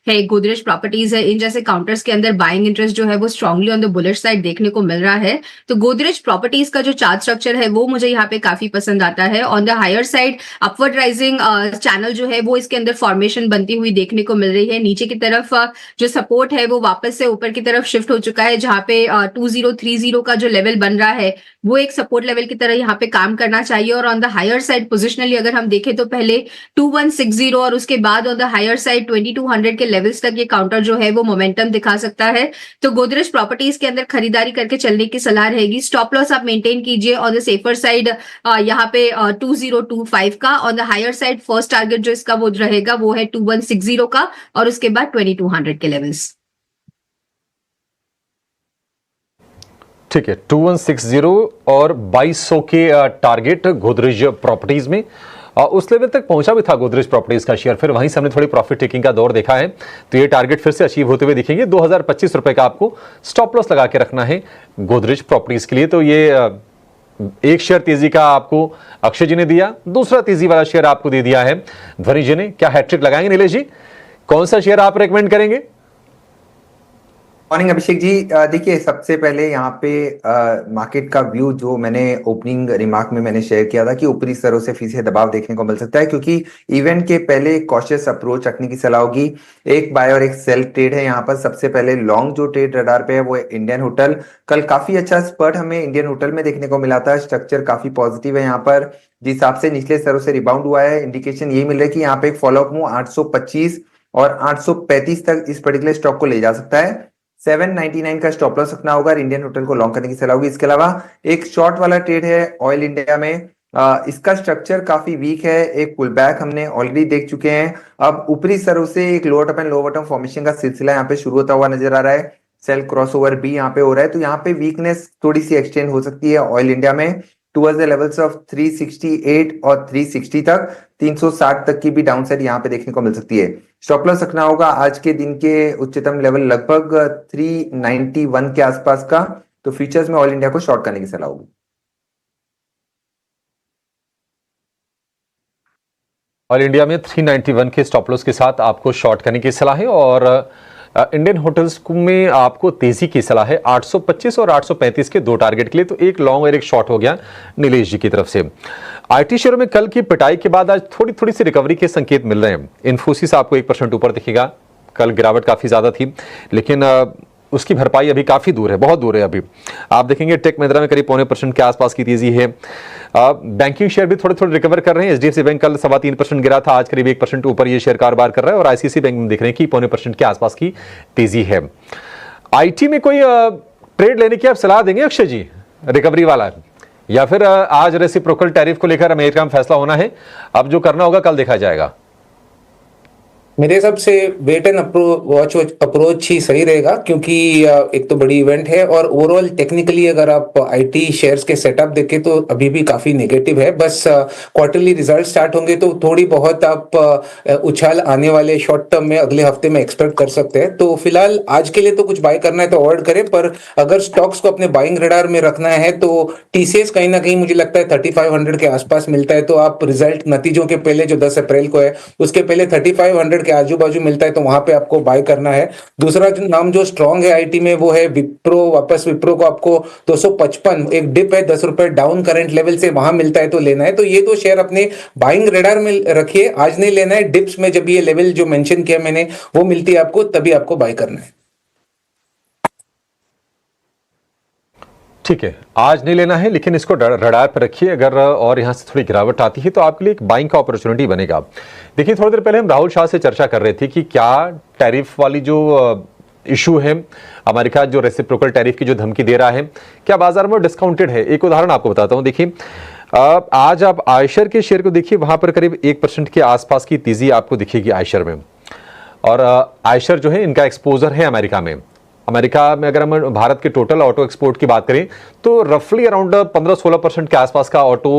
है, गोदरेज प्रॉपर्टीज है, इन जैसे काउंटर्स के अंदर बाइंग इंटरेस्ट जो है वो strongly on the bullish side देखने को मिल रहा है। तो गोदरेज प्रॉपर्टीज का जो चार्ट स्ट्रक्चर है वो मुझे यहाँ पे काफी पसंद आता है। On the higher side upward rising channel जो है वो इसके अंदर फॉर्मेशन बनती हुई देखने को मिल रही है। नीचे की तरफ जो सपोर्ट है वो वापस से ऊपर की तरफ शिफ्ट हो चुका है, जहाँ पे 2030 का जो लेवल बन रहा है वो एक सपोर्ट लेवल की तरह यहाँ पे काम करना चाहिए। और on the higher side positionally अगर हम देखें तो पहले 2160 और उसके बाद ऑन द हायर साइड 2200 के लेवल्स तक ये काउंटर जो है वो मोमेंटम दिखा सकता है। तो गोदरेज प्रॉपर्टीज के अंदर खरीदारी करके चलने की सलाह रहेगी। स्टॉप लॉस आप मेंटेन कीजिए ऑन द सेफर साइड यहाँ पे 2025 का। On the higher side first target जो इसका वो रहेगा वो है 2160 का और उसके बाद 2200 के लेवल्स।
ठीक है, 2160 और 2200 के टारगेट गोदरेज प्रॉपर्टीज में, उस लेवल तक पहुंचा भी था गोदरेज प्रॉपर्टीज का शेयर, फिर वहीं से हमने थोड़ी प्रॉफिट टेकिंग का दौर देखा है। तो ये टारगेट फिर से अचीव होते हुए दिखेंगे। 2025 रुपए का आपको स्टॉप लॉस लगा के रखना है गोदरेज प्रॉपर्टीज के लिए। तो ये एक शेयर तेजी का आपको अक्षय जी ने दिया, दूसरा तेजी वाला शेयर आपको दे दिया है ध्वनि जी ने। क्या हैट्रिक लगाएंगे नीलेश जी? कौन सा शेयर आप रेकमेंड करेंगे?
मॉर्निंग अभिषेक जी, देखिए सबसे पहले यहाँ पे मार्केट का व्यू जो मैंने ओपनिंग रिमार्क में मैंने शेयर किया था कि ऊपरी स्तरों से फिर से दबाव देखने को मिल सकता है, क्योंकि इवेंट के पहले कॉशियस अप्रोच रखने की सलाह होगी। एक बाय और एक सेल ट्रेड है यहाँ पर। सबसे पहले लॉन्ग जो ट्रेड रडार पे है वो है इंडियन होटल। कल काफी अच्छा स्पर्ट हमें इंडियन होटल में देखने को मिला था। स्ट्रक्चर काफी पॉजिटिव है यहाँ पर, जिस हिसाब से निचले स्तरों से रिबाउंड हुआ है। इंडिकेशन यही मिल रहा है कि यहाँ पे एक फॉलोअप मूव 825 और 835 तक इस पर्टिकुलर स्टॉक को ले जा सकता है। 799 का स्टॉप लॉस रखना होगा और इंडियन होटल को लॉन्ग करने की सलाह होगी। इसके अलावा एक शॉर्ट वाला ट्रेड है ऑयल इंडिया में। इसका स्ट्रक्चर काफी वीक है। एक पुल बैक हमने ऑलरेडी देख चुके हैं। अब ऊपरी स्तरों से एक lower top and lower bottom formation का सिलसिला यहाँ पे शुरू होता हुआ नजर आ रहा है। सेल क्रॉसओवर भी यहाँ पे हो रहा है, तो यहाँ पे वीकनेस थोड़ी सी एक्सटेंड हो सकती है ऑयल इंडिया में टुवर्ड्स द लेवल्स ऑफ 368 और 360 तक। 360 तक की भी डाउनसाइड यहाँ पे देखने को मिल सकती है। स्टॉप लॉस रखना होगा आज के दिन के उच्चतम लेवल लगभग 391 के आसपास का। तो फ्यूचर्स में ऑयल इंडिया को शॉर्ट करने की सलाह होगी।
ऑयल इंडिया में 391 के स्टॉप लॉस के साथ आपको शॉर्ट करने की सलाह है और इंडियन होटल्स में आपको तेजी की सलाह है 825 और 835 के दो टारगेट के लिए। तो एक लॉन्ग और एक शॉर्ट हो गया नीलेश जी की तरफ से। आईटी शेयरों में कल की पिटाई के बाद आज थोड़ी सी रिकवरी के संकेत मिल रहे हैं। इन्फोसिस आपको 1% ऊपर दिखेगा। कल गिरावट काफी ज्यादा थी, लेकिन उसकी भरपाई अभी काफी दूर है, बहुत दूर है। अभी आप देखेंगे टेक महिंद्रा में करीब 0.25% के आसपास की तेजी है। बैंकिंग शेयर भी थोड़े रिकवर कर रहे हैं। एचडीएफसी बैंक कल 3.25% गिरा था, आज करीब 1% ऊपर ये शेयर कारोबार कर रहा है और आईसीआईसीआई बैंक में देख रहे हैं कि 0.25% के आसपास की तेजी है। आईटी में कोई ट्रेड लेने की आप सलाह देंगे अक्षय जी, रिकवरी वाला, या फिर आज रेसिप्रोकल टैरिफ को लेकर अमेरिका में फैसला होना है, अब जो करना होगा कल देखा जाएगा?
मेरे हिसाब से वेट एंड वॉच अप्रोच ही सही रहेगा, क्योंकि एक तो बड़ी इवेंट है और ओवरऑल टेक्निकली अगर आप आईटी शेयर्स के सेटअप देखें तो अभी भी काफी नेगेटिव है। बस क्वार्टरली रिजल्ट स्टार्ट होंगे तो थोड़ी बहुत आप उछाल आने वाले शॉर्ट टर्म में अगले हफ्ते में एक्सपेक्ट कर सकते हैं। तो फिलहाल आज के लिए तो कुछ बाय करना है तो अवॉइड करें, पर अगर स्टॉक्स को अपने बाइंग रडार में रखना है तो टीसीएस कहीं ना कहीं मुझे लगता है 3500 के आसपास मिलता है। तो आप रिजल्ट नतीजों के पहले जो 10 अप्रैल को है उसके पहले 3500 के आजू बाजू मिलता है तो वहां पे आपको बाय करना है। दूसरा जो नाम जो स्ट्रांग है आईटी में वो है विप्रो। वापस विप्रो को आपको 255 एक डिप है 10 रुपए डाउन करंट लेवल से, वहां मिलता है तो लेना है। तो ये दो शेयर अपने बाइंग रेडार में रखिए। आज नहीं लेना है, डिप्स में जब ये लेवल जो मेंशन किया मैंने वो मिलती है आपको तभी आपको बाय करना है।
ठीक है, आज नहीं लेना है, लेकिन इसको रडार पर रखिए। अगर और यहां से थोड़ी गिरावट आती है तो आपके लिए एक बाइंग का अपॉर्चुनिटी बनेगा। देखिए, थोड़ी देर पहले हम राहुल शाह से चर्चा कर रहे थे कि क्या टैरिफ वाली जो इशू है, अमेरिका जो रेसिप्रोकल टैरिफ की जो धमकी दे रहा है, क्या बाजार में डिस्काउंटेड है? एक उदाहरण आपको बताता हूं। देखिए, आज आप आयशर के शेयर को देखिए, वहां पर करीब 1% के आसपास की तेजी आपको दिखेगी आयशर में। और आयशर जो है, इनका एक्सपोजर है अमेरिका में। अमेरिका में अगर हम भारत के टोटल ऑटो एक्सपोर्ट की बात करें तो रफली अराउंड 15-16% के आसपास का ऑटो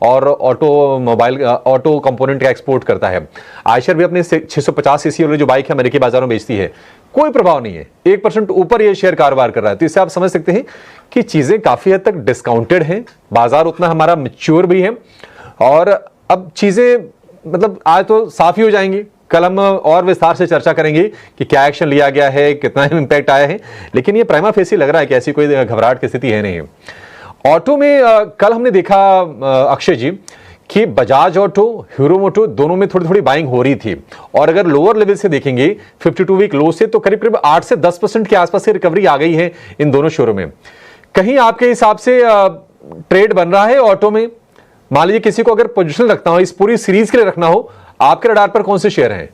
और ऑटोमोबाइल ऑटो कंपोनेंट का एक्सपोर्ट करता है। आयशर भी अपने 650 सीसी वाली जो बाइक है अमेरिकी बाजारों में बेचती है, कोई प्रभाव नहीं है, 1% ऊपर ये शेयर कारोबार कर रहा है। तो इससे आप समझ सकते हैं कि चीजें काफी हद तक डिस्काउंटेड हैं, बाजार उतना हमारा मैच्योर भी है और अब चीजें मतलब आज तो साफ ही हो जाएंगी। कल हम और विस्तार से चर्चा करेंगे कि क्या एक्शन लिया गया है, कितना इंपैक्ट आया है, लेकिन ये प्राइमा फेसी लग रहा है कि ऐसी कोई घबराहट की स्थिति है नहीं। ऑटो में कल हमने देखा अक्षय जी कि बजाज ऑटो, हीरो मोटो दोनों में थोड़ी बाइंग हो रही थी और अगर लोअर लेवल से देखेंगे 52 वीक लो से तो करीब 8 से 10% के आसपास से रिकवरी आ गई है इन दोनों शेयरों में। कहीं आपके हिसाब से ट्रेड बन रहा है ऑटो में? मान लीजिए किसी को अगर पोजिशन रखना हो, इस पूरी सीरीज के लिए रखना हो, आपके रडार पर कौन से शेयर हैं?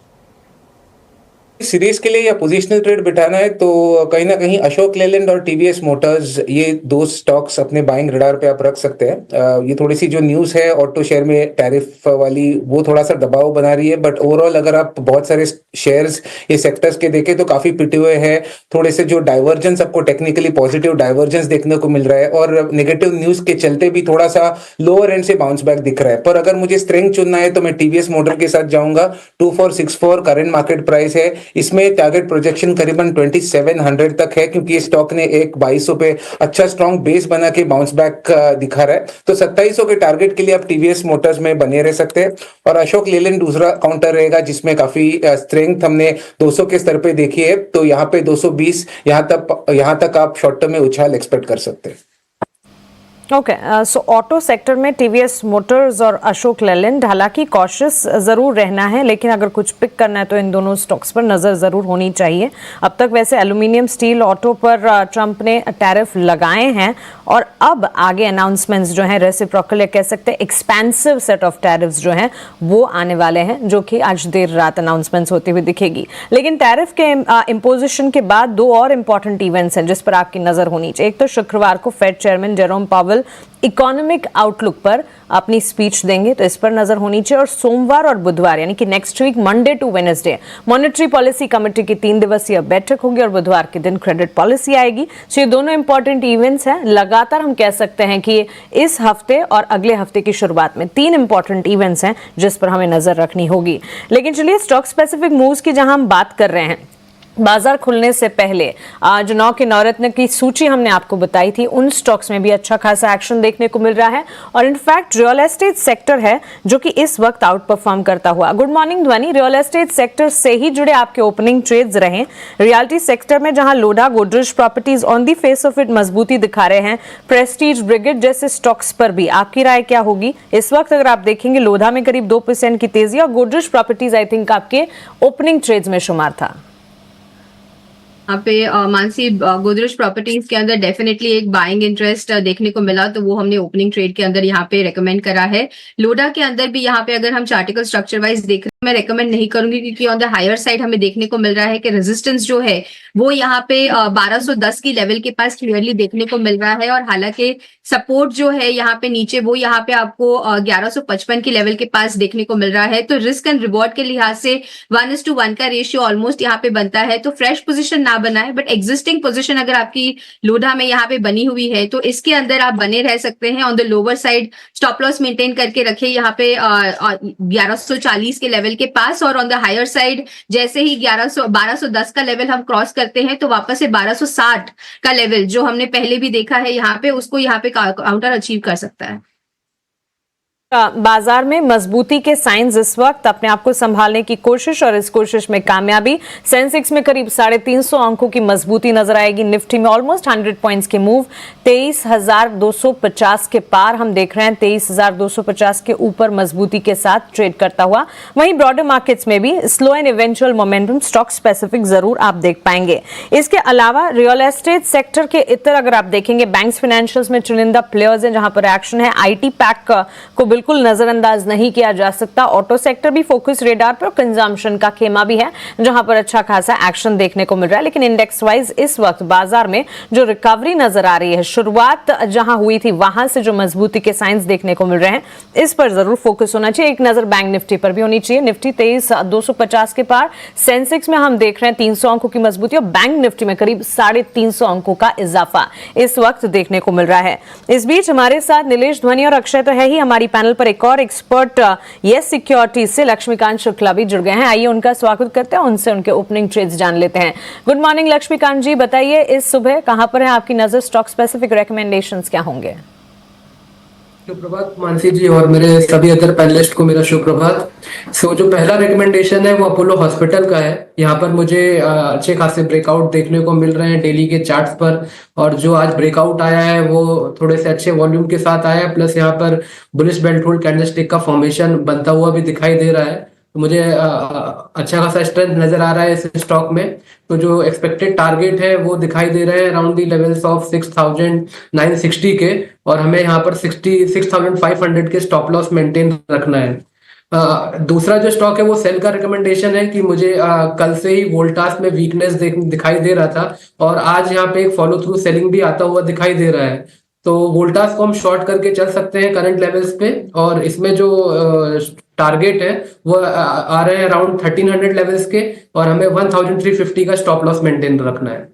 सीरीज के लिए या पोजिशनल ट्रेड बिठाना है तो कहीं ना कहीं अशोक लेलैंड और टीवीएस मोटर्स, ये दो स्टॉक्स अपने बाइंग रडार पे आप रख सकते हैं। ये थोड़ी सी जो न्यूज है ऑटो शेयर में टैरिफ वाली, वो थोड़ा सा दबाव बना रही है, बट ओवरऑल अगर आप बहुत सारे शेयर्स ये सेक्टर्स के देखें तो काफी पिटे हुए हैं। थोड़े से जो डाइवर्जेंस आपको टेक्निकली पॉजिटिव डाइवर्जेंस देखने को मिल रहा है और नेगेटिव न्यूज के चलते भी थोड़ा सा लोअर एंड से बाउंस बैक दिख रहा है। पर अगर मुझे स्ट्रेंथ चुनना है तो मैं टीवीएस मोटर के साथ जाऊंगा। 2464 करंट मार्केट प्राइस है। इसमें टारगेट प्रोजेक्शन करीबन 2700 तक है, क्योंकि स्टॉक ने एक 2200 पे अच्छा स्ट्रॉन्ग बेस बना के बाउंस बैक दिखा रहा है। तो 2700 के टारगेट के लिए आप टीवीएस मोटर्स में बने रह सकते हैं। और अशोक लेलैंड दूसरा काउंटर रहेगा जिसमें काफी स्ट्रेंथ हमने 200 के स्तर पे देखी है। तो यहाँ पे 220 यहाँ तक आप शॉर्ट टर्म में उछाल एक्सपेक्ट कर सकते हैं।
ओके, सो ऑटो सेक्टर में टीवीएस मोटर्स और अशोक लेलैंड, हालांकि कॉशियस जरूर रहना है, लेकिन अगर कुछ पिक करना है तो इन दोनों स्टॉक्स पर नजर जरूर होनी चाहिए। अब तक वैसे एल्यूमिनियम, स्टील, ऑटो पर ट्रंप ने टैरिफ लगाए हैं और अब आगे अनाउंसमेंट्स जो हैं रेसिप्रोकल, कह सकते हैं एक्सपेंसिव सेट ऑफ टैरिफ्स जो हैं वो आने वाले हैं, जो कि आज देर रात अनाउंसमेंट्स होती हुई दिखेगी। लेकिन टैरिफ के इम्पोजिशन के बाद दो और इंपॉर्टेंट इवेंट्स हैं जिस पर आपकी नजर होनी चाहिए। एक तो शुक्रवार को Fed chairman Jerome Powell economic outlook पर अपनी स्पीच देंगे, तो इस पर नजर होनी चाहिए। और सोमवार और बुधवार यानी कि next week Monday to Wednesday monetary policy committee की 3 दिवसीय बैठक होगी और बुधवार के दिन क्रेडिट पॉलिसी आएगी। तो ये दोनों इंपॉर्टेंट इवेंट्स हैं। लगातार हम कह सकते हैं कि इस हफ्ते और अगले हफ्ते की शुरुआत में 3 इंपॉर्टेंट इवेंट्स हैं जिस पर हमें नजर रखनी होगी। लेकिन चलिए स्टॉक स्पेसिफिक मूव्स की जहां हम बात कर रहे हैं, बाजार खुलने से पहले आज 9 के नवरत्न की सूची हमने आपको बताई थी, उन स्टॉक्स में भी अच्छा खासा एक्शन देखने को मिल रहा है। और इनफैक्ट रियल एस्टेट सेक्टर है जो कि इस वक्त आउट परफॉर्म करता हुआ। गुड मॉर्निंग ध्वनि, रियल एस्टेट सेक्टर से ही जुड़े आपके ओपनिंग ट्रेड्स रहे। रियल्टी सेक्टर में जहां Lodha, Godrej properties on the face of it मजबूती दिखा रहे हैं, प्रेस्टीज, ब्रिगेड जैसे स्टॉक्स पर भी आपकी राय क्या होगी? इस वक्त अगर आप देखेंगे लोढ़ा में करीब 2% की तेजी और गोदरेज प्रॉपर्टीज आई थिंक आपके ओपनिंग ट्रेड्स में शुमार था।
यहाँ पे मानसी, गोदरेज प्रॉपर्टीज के अंदर डेफिनेटली एक बाइंग इंटरेस्ट देखने को मिला, तो वो हमने ओपनिंग ट्रेड के अंदर यहाँ पे रेकमेंड करा है। लोडा के अंदर भी यहाँ पे अगर हम चार्टिकल स्ट्रक्चर वाइज देख रहे हैं, मैं रेकमेंड नहीं करूंगी, क्योंकि ऑन द हायर साइड हमें देखने को मिल रहा है कि रेजिस्टेंस जो है वो यहाँ पे 1210 की लेवल के पास क्लियरली देखने को मिल रहा है। और हालांकि सपोर्ट जो है यहाँ पे नीचे, वो यहाँ पे आपको 1155 की लेवल के पास देखने को मिल रहा है। तो रिस्क एंड रिवॉर्ड के लिहाज से 1:1 का रेशियो ऑलमोस्ट यहाँ पे बनता है। तो फ्रेश पोजीशन ना बनाए, बट एग्जिस्टिंग पोजीशन अगर आपकी लोढ़ा में यहाँ पे बनी हुई है तो इसके अंदर आप बने रह सकते हैं। On the lower side stop loss maintain करके रखे यहाँ पे 1140 के लेवल के पास, और ऑन द हायर साइड जैसे ही 1210 का लेवल हम क्रॉस करते हैं तो वापस से 1260 का लेवल जो हमने पहले भी देखा है यहाँ पे, उसको यहाँ पे काउंटर अचीव कर सकता है।
बाजार में मजबूती के साइंस इस वक्त अपने आप को संभालने की कोशिश और इस कोशिश में कामयाबी। सेंसेक्स में करीब 350 अंकों की मजबूती नजर आएगी। निफ्टी में ऑलमोस्ट 100 पॉइंट्स के मूव, 23,250 के पार हम देख रहे हैं, 23,250 के ऊपर मजबूती के साथ ट्रेड करता हुआ। वहीं ब्रॉडर मार्केट्स में भी slow and eventual momentum stock specific जरूर आप देख पाएंगे। इसके अलावा रियल एस्टेट सेक्टर के इतर अगर आप देखेंगे, बैंक्स, फाइनेंशियल्स में चुनिंदा प्लेयर्स हैं जहां पर एक्शन है। आईटी पैक को बिल्कुल नजरअंदाज नहीं किया जा सकता। ऑटो सेक्टर भी फोकस रेडार पर, कंजम्पशन का खेमा भी है जहां पर अच्छा खासा एक्शन देखने को मिल रहा है। लेकिन इंडेक्स वाइज इस वक्त बाजार में जो रिकवरी नजर आ रही है, शुरुआत जहां हुई थी वहां से जो मजबूती के साइंस देखने को मिल रहे हैं, इस पर जरूर फोकस होना चाहिए। एक नजर बैंक निफ्टी पर भी होनी चाहिए। निफ्टी 23,250 के पार, सेंसेक्स में हम देख रहे हैं 300 अंकों की मजबूती और बैंक निफ्टी में करीब 350 अंकों का इजाफा इस वक्त देखने को मिल रहा है। इस बीच हमारे साथ नीलेश ध्वनि और अक्षय तो है ही, हमारी पैनल पर एक और एक्सपर्ट यस सिक्योरिटीज से लक्ष्मीकांत शुक्ला भी जुड़ गए हैं। आइए उनका स्वागत करते हैं, उनसे उनके ओपनिंग ट्रेड्स जान लेते हैं। गुड मॉर्निंग लक्ष्मीकांत जी, बताइए इस सुबह कहां पर है आपकी नजर, स्टॉक स्पेसिफिक रिकमेंडेशंस क्या होंगे?
सुप्रभात मानसी जी और मेरे सभी अदर पैनलिस्ट को मेरा सुप्रभात। जो पहला रिकमेंडेशन है वो अपोलो हॉस्पिटल का है। यहाँ पर मुझे अच्छे खासे ब्रेकआउट देखने को मिल रहे हैं डेली के चार्ट्स पर, और जो आज ब्रेकआउट आया है वो थोड़े से अच्छे वॉल्यूम के साथ आया है, प्लस यहाँ पर बुलिश बेल्ट होल्ड कैंडलस्टिक का फॉर्मेशन बनता हुआ भी दिखाई दे रहा है। तो मुझे अच्छा खासा स्ट्रेंथ नजर आ रहा है इस स्टॉक में। तो जो एक्सपेक्टेड टारगेट है वो दिखाई दे रहे हैं अराउंड दी लेवल्स ऑफ 6,960 के, और हमें यहाँ पर 6,500 के स्टॉप लॉस मेंटेन रखना है। दूसरा जो स्टॉक है वो सेल का रिकमेंडेशन है कि मुझे कल से ही वोल्टास में वीकनेस दिखाई दे रहा था, और आज यहाँ पे एक फॉलो थ्रू सेलिंग भी आता हुआ दिखाई दे रहा है। तो वोल्टास को हम शॉर्ट करके चल सकते हैं करंट लेवल्स पे, और इसमें जो टारगेट है वो आ रहे हैं अराउंड 1300 लेवल्स के, और हमें 1350 का स्टॉप लॉस मेंटेन रखना है।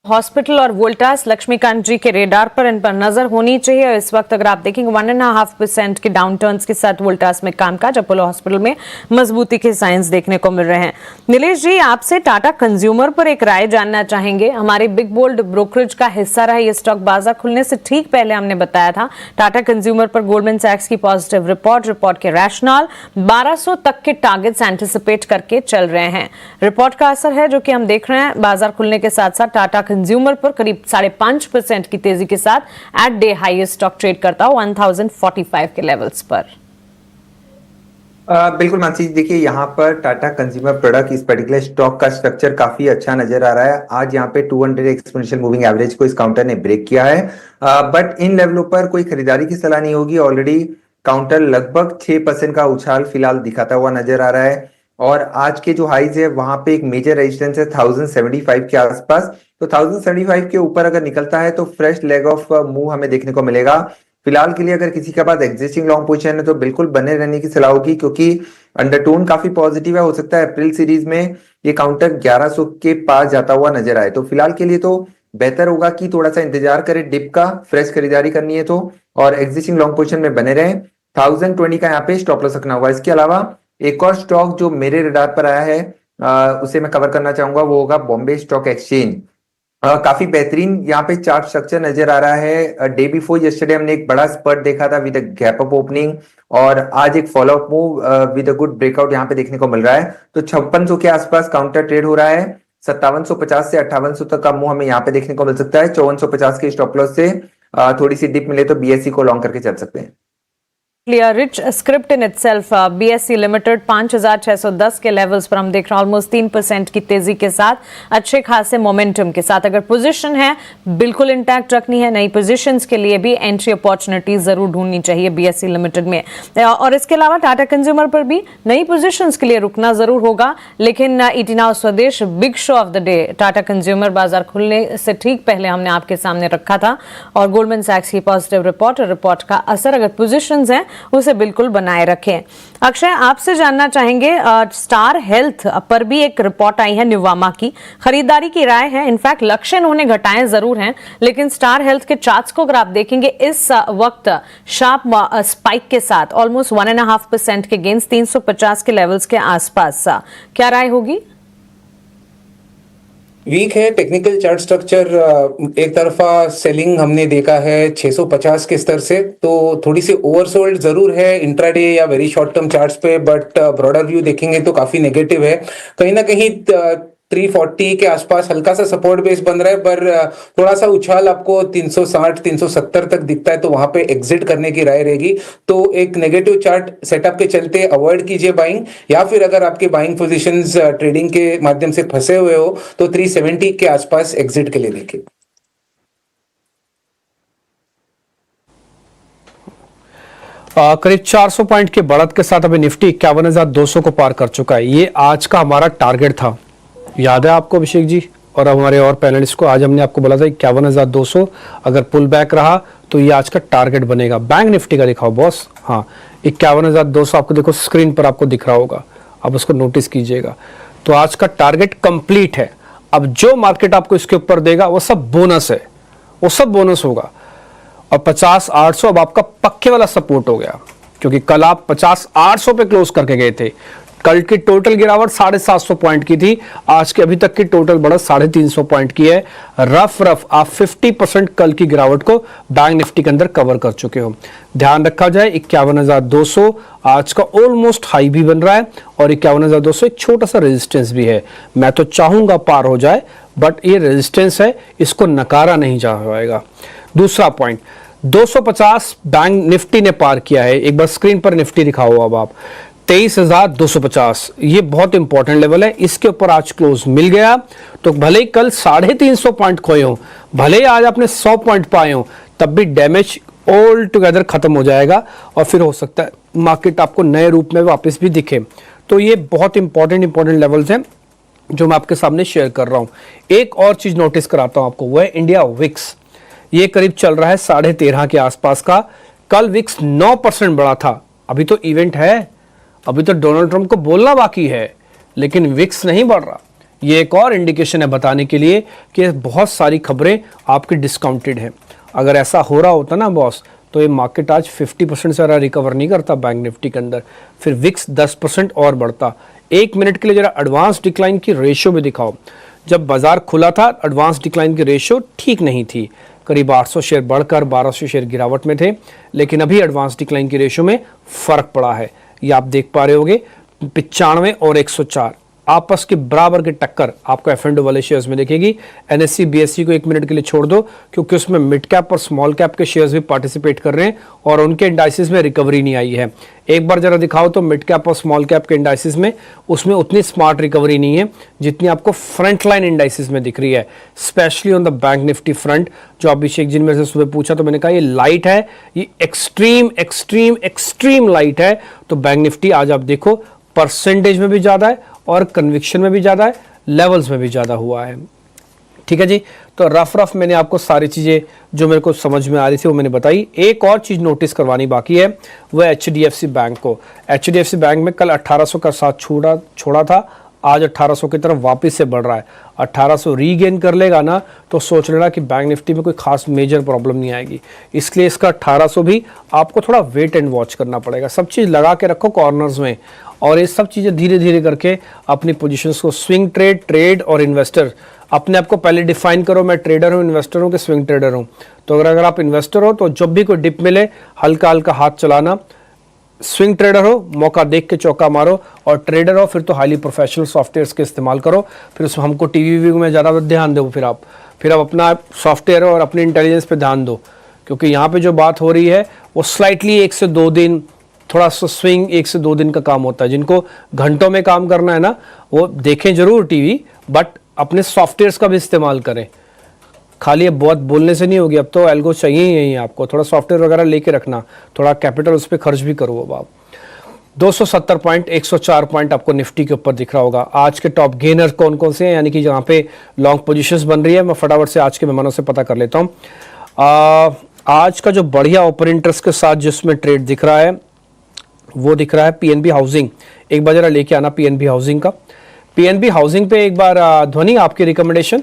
हॉस्पिटल और वोल्टास लक्ष्मीकांत जी के रेडार पर, इन पर नजर होनी चाहिए। और इस वक्त अगर आप देखेंगे 1.5% के डाउनटर्न्स के साथ वोल्टास में कामकाज, अपोलो हॉस्पिटल में मजबूती के साइंस देखने को मिल रहे हैं। नीलेश जी, आपसे टाटा कंज्यूमर पर एक राय जानना चाहेंगे। हमारे बिग बोल्ड ब्रोकरेज का हिस्सा रहा ये स्टॉक। बाजार खुलने से ठीक पहले हमने बताया था टाटा कंज्यूमर पर गोल्डमैन सैक्स की पॉजिटिव रिपोर्ट के रैशनल 1200 तक के टारगेट्स एंटिसिपेट करके चल रहे हैं। रिपोर्ट का असर है जो कि हम देख रहे हैं। बाजार खुलने के साथ साथ टाटा कंज्यूमर पर करीब 5.5% की तेजी के साथ at day highest stock trade करता हो 1045 के लेवल्स पर।
बिल्कुल मानसी जी, देखिए यहाँ पर टाटा कंज्यूमर प्रोडक्ट इस पर्टिकुलर स्टॉक का स्ट्रक्चर काफी अच्छा नजर आ रहा है। आज यहाँ पे 200 एक्सपोनेंशियल मूविंग एवरेज को इस काउंटर ने ब्रेक किया है, बट इन लेवलों पर कोई खरीदारी की सलाह नहीं होगी। ऑलरेडी काउंटर लगभग 6% का उछाल फिलहाल दिखाता हुआ नजर आ रहा है और आज के जो हाइज है वहां पे एक मेजर रेजिस्टेंस है 1075 के आसपास। तो 1075 के ऊपर अगर निकलता है तो फ्रेश लेग ऑफ मूव हमें देखने को मिलेगा। फिलहाल के लिए अगर किसी के पास एग्जिस्टिंग लॉन्ग पोजीशन है तो बिल्कुल बने रहने की सलाह होगी, क्योंकि अंडरटोन काफी पॉजिटिव है। हो सकता है अप्रैल सीरीज में ये काउंटर 1100 के पास जाता हुआ नजर आए। तो फिलहाल के लिए तो बेहतर होगा कि थोड़ा सा इंतजार करें डिप का, फ्रेश खरीदारी करनी है तो, और एग्जिस्टिंग लॉन्ग पोजीशन में बने रहें। 1020 का यहाँ पे स्टॉप लॉस रखना होगा। इसके अलावा एक और स्टॉक जो मेरे रडार पर आया है उसे मैं कवर करना चाहूंगा, वो होगा बॉम्बे स्टॉक एक्सचेंज। काफी बेहतरीन यहाँ पे चार्ट स्ट्रक्चर नजर आ रहा है। डे बिफोर यस्टरडे हमने एक बड़ा स्पर्ट देखा था विद गैप अप ओपनिंग, और आज एक follow up move with a good breakout यहाँ पे देखने को मिल रहा है। तो 5600 के आसपास काउंटर ट्रेड हो रहा है। 5750 से 5800 तक का मूव हमें यहाँ पे देखने को मिल सकता है। 5450 के स्टॉप लॉस से थोड़ी सी डिप मिले तो बीएससी को लॉन्ग करके चल सकते हैं।
Clear rich script in itself. BSE limited 5610 के लेवल्स पर हम देख रहे हैं ऑलमोस्ट 3% की तेजी के साथ, अच्छे खासे मोमेंटम के साथ। अगर पोजीशन है बिल्कुल इंटैक्ट रखनी है, नई पोजीशंस के लिए भी एंट्री अपॉर्चुनिटी जरूर ढूंढनी चाहिए बीएसई लिमिटेड में। और इसके अलावा टाटा कंज्यूमर पर भी नई पोजीशंस के लिए रुकना जरूर होगा। लेकिन ईटी नाउ स्वदेश big show off the day Tata consumer बाजार खुलने से ठीक पहले हमने आपके सामने रखा था, और गोल्डमैन सैक्स की पॉजिटिव रिपोर्ट का असर, अगर पोजीशंस हैं उसे बिल्कुल बनाए रखें। अक्षय, आपसे जानना चाहेंगे स्टार हेल्थ पर भी एक रिपोर्ट आई है न्यूवामा की, खरीदारी की राय है। इनफैक्ट लक्ष्य उन्होंने घटाए जरूर हैं, लेकिन स्टार हेल्थ के चार्ट्स को अगर आप देखेंगे इस वक्त शार्प स्पाइक के साथ ऑलमोस्ट 1.5% के गेंस 350 के लेवल्स के आसपास, क्या राय होगी?
वीक है टेक्निकल चार्ट स्ट्रक्चर। एक तरफा सेलिंग हमने देखा है 650 के स्तर से, तो थोड़ी सी ओवरसोल्ड जरूर है इंट्राडे या वेरी शॉर्ट टर्म चार्ट्स पे, बट ब्रॉडर व्यू देखेंगे तो काफी नेगेटिव है। कहीं ना कहीं 340 के आसपास हल्का सा सपोर्ट बेस बन रहा है, पर थोड़ा सा उछाल आपको 360 370 तक दिखता है, तो वहां पे एग्जिट करने की राय रहेगी। तो एक नेगेटिव चार्ट सेटअप के चलते अवॉइड कीजिए बाइंग, या फिर अगर आपके बाइंग पोजीशंस ट्रेडिंग के माध्यम से फंसे हुए हो तो 370 के आसपास एग्जिट के लिए देखिए।
करीब 400 पॉइंट के बढ़त के साथ अभी निफ्टी 51,200 को पार कर चुका है। ये आज का हमारा टारगेट था, याद है आपको अभिषेक जी और हमारे और पैनलिस्ट को? आज हमने आपको बोला था 51,200 अगर पुल बैक रहा तो ये आज का टारगेट बनेगा। बैंक निफ्टी का दिखाओ बॉस। हाँ, 51,200 आपको देखो स्क्रीन पर आपको दिख रहा होगा, आप उसको नोटिस कीजिएगा। तो आज का टारगेट कंप्लीट है। अब जो मार्केट आपको इसके ऊपर देगा वो सब बोनस है, वो सब बोनस होगा। और 50,800 अब आपका पक्के वाला सपोर्ट हो गया, क्योंकि कल आप 50,800 पे क्लोज करके गए थे। कल की टोटल गिरावट 750 पॉइंट की थी, आज के अभी तक की टोटल बढ़त 350 पॉइंट की है। रफ आप 50% कल की गिरावट को बैंक निफ्टी के अंदर कवर कर चुके हो। ध्यान रखा जाए 51,200 आज का ऑलमोस्ट हाई भी बन रहा है, और 51,200 एक छोटा सा रेजिस्टेंस भी है। मैं तो चाहूंगा पार हो जाए, बट ये रेजिस्टेंस है, इसको नकारा नहीं जा पाएगा। दूसरा पॉइंट 250 बैंक निफ्टी ने पार किया है। एक बार स्क्रीन पर निफ्टी दिखाओ अब आप, 23,250, ये बहुत इंपॉर्टेंट लेवल है। इसके ऊपर आज क्लोज मिल गया तो भले ही कल 350 पॉइंट खोए हो, भले ही आज आपने 100 पॉइंट पाए हो, तब भी डैमेज ऑल टुगेदर खत्म हो जाएगा, और फिर हो सकता है मार्केट आपको नए रूप में वापस भी दिखे। तो ये बहुत इंपॉर्टेंट लेवल्स हैं जो मैं आपके सामने शेयर कर रहा हूं। एक और चीज नोटिस कराता हूं आपको, वो है इंडिया विक्स। ये करीब चल रहा है 13.5 के आसपास का। कल विक्स 9% बढ़ा था। अभी तो इवेंट है, अभी तो डोनाल्ड ट्रंप को बोलना बाकी है, लेकिन विक्स नहीं बढ़ रहा। ये एक और इंडिकेशन है बताने के लिए कि बहुत सारी खबरें आपकी डिस्काउंटेड हैं। अगर ऐसा हो रहा होता ना बॉस, तो ये मार्केट आज 50% से ज़्यादा रिकवर नहीं करता बैंक निफ्टी के अंदर, फिर विक्स 10% और बढ़ता। 1 मिनट के लिए जरा एडवांस डिक्लाइन की रेशियो भी दिखाओ। जब बाजार खुला था एडवांस डिक्लाइन की रेशियो ठीक नहीं थी, करीब 800 शेयर बढ़कर 1200 शेयर गिरावट में थे, लेकिन अभी एडवांस डिक्लाइन की रेशियो में फर्क पड़ा है। ये आप देख पा रहे होगे, 95 और 104 आपस के बराबर की टक्कर आपको एफ&ओ वाले शेयर्स में दिखेगी। एनएससी बीएससी को 1 मिनट के लिए छोड़ दो, क्योंकि उसमें मिड कैप और स्मॉल कैप के शेयर्स भी पार्टिसिपेट कर रहे हैं और उनके इंडाइसिस में रिकवरी नहीं आई है। एक बार जरा दिखाओ तो मिड कैप और स्मॉल कैप के इंडाइसिस में, उसमें उतनी स्मार्ट रिकवरी नहीं है जितनी आपको फ्रंट लाइन इंडाइसिस में दिख रही है, specially on the bank Nifty front. जो अभिषेक जी ने मेरे से सुबह पूछा तो मैंने कहा ये लाइट है, ये एक्सट्रीम एक्सट्रीम एक्सट्रीम लाइट है। तो बैंक निफ्टी आज आप देखो परसेंटेज में भी ज़्यादा है और कन्विक्शन में भी ज़्यादा है, लेवल्स में भी ज़्यादा हुआ है। ठीक है जी, तो रफ मैंने आपको सारी चीज़ें जो मेरे को समझ में आ रही थी वो मैंने बताई। एक और चीज़ नोटिस करवानी बाकी है, वह HDFC बैंक को। HDFC बैंक में कल 1800 का साथ छोड़ा था, आज 1800 की तरफ वापस से बढ़ रहा है। 1800 रीगेन कर लेगा ना तो सोच लेना कि बैंक निफ्टी में कोई खास मेजर प्रॉब्लम नहीं आएगी। इसलिए इसका 1800 भी आपको थोड़ा वेट एंड वॉच करना पड़ेगा। सब चीज़ लगा के रखो कॉर्नर्स में, और ये सब चीज़ें धीरे धीरे करके अपनी पोजीशंस को स्विंग ट्रेड और इन्वेस्टर अपने आप को पहले डिफाइन करो, मैं ट्रेडर हूँ, इन्वेस्टर हूँ कि स्विंग ट्रेडर हूँ। तो अगर आप इन्वेस्टर हो तो जब भी कोई डिप मिले हल्का हल्का हाथ चलाना, स्विंग ट्रेडर हो मौका देख के चौका मारो, और ट्रेडर हो फिर तो हाईली प्रोफेशनल सॉफ्टवेयर्स के इस्तेमाल करो। फिर उसमें हमको टीवी में ज़्यादा ध्यान दो, फिर आप अपना सॉफ्टवेयर और अपनी इंटेलिजेंस पे ध्यान दो, क्योंकि यहाँ पे जो बात हो रही है वो स्लाइटली 1 से 2 दिन, थोड़ा सा स्विंग 1 से 2 दिन का काम होता है। जिनको घंटों में काम करना है ना, वो देखें जरूर टीवी, बट अपने सॉफ्टवेयर्स का भी इस्तेमाल करें। खाली अब बहुत बोलने से नहीं होगी, अब तो एल्गो चाहिए ही आपको, थोड़ा सॉफ्टवेयर वगैरह लेके रखना, थोड़ा कैपिटल उस पर खर्च भी करो। अब आप 270 पॉइंट 104 पॉइंट आपको निफ्टी के ऊपर दिख रहा होगा। आज के टॉप गेनर कौन कौन से हैं, यानी कि जहाँ पे लॉन्ग पोजीशंस बन रही है, मैं फटाफट से आज के मेहमानों से पता कर लेता हूँ। आज का जो बढ़िया ओपन इंटरेस्ट के साथ जिसमें ट्रेड दिख रहा है वो दिख रहा है पीएनबी हाउसिंग। एक बार जरा लेके आना पीएनबी हाउसिंग का। पीएनबी हाउसिंग पे एक बार ध्वनि आपकी रिकमेंडेशन।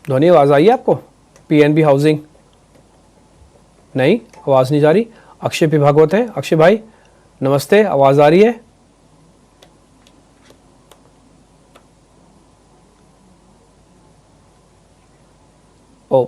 ध्वनि आवाज आई है आपको? पीएनबी हाउसिंग नहीं, आवाज नहीं जा रही। अक्षय पी भागवत है, अक्षय भाई नमस्ते, आवाज आ रही है? ओ